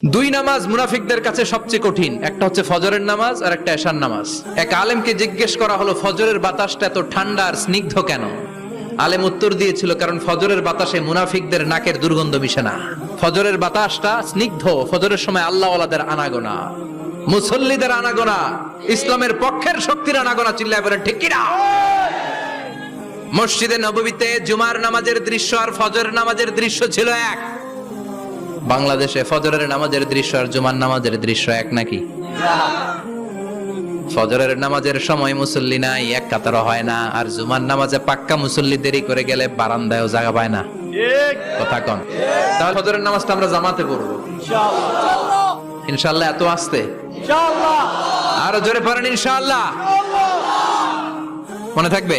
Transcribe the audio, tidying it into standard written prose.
দুই নামাজ মুনাফিকদের কাছে সবচেয়ে কঠিন, একটা হচ্ছে ফজরের নামাজ আর একটা এশার নামাজ। এক আলেমকে জিজ্ঞেস করা হলো ফজরের বাতাসটা এত ঠান্ডা আর স্নিগ্ধ কেন? আলেম উত্তর দিয়েছিল, কারণ ফজরের বাতাসে মুনাফিকদের নাকের দুর্গন্ধ মিশে না। ফজরের বাতাসটা স্নিগ্ধ, ফজরের সময় আল্লাহওয়ালাদের আনাগোনা, মুসল্লিদের আনাগোনা, ইসলামের পক্ষের শক্তির আনাগোনা। চিল্লায় বলেন ঠিক কিনা? মসজিদে নববীতে জুমার নামাজের দৃশ্য আর ফজরের নামাজের দৃশ্য ছিল এক। বাংলাদেশে ফজরের নামাজের দৃশ্য আর জুমার নামাজের দৃশ্য এক নাকি? ফজরের নামাজের সময় মুসল্লি নাই, এক কাতার হয় না, আর জুমার নামাজে পাক্কা মুসল্লি দেরি করে গেলে বারান্দায়ও জায়গা পায় না। কথা কন। তাহলে ফজরের নামাজটা আমরা জামাতে পড়বো ইনশাআল্লাহ। এত আসতে আরো জোরে পড়েন ইনশাআল্লাহ। মনে থাকবে?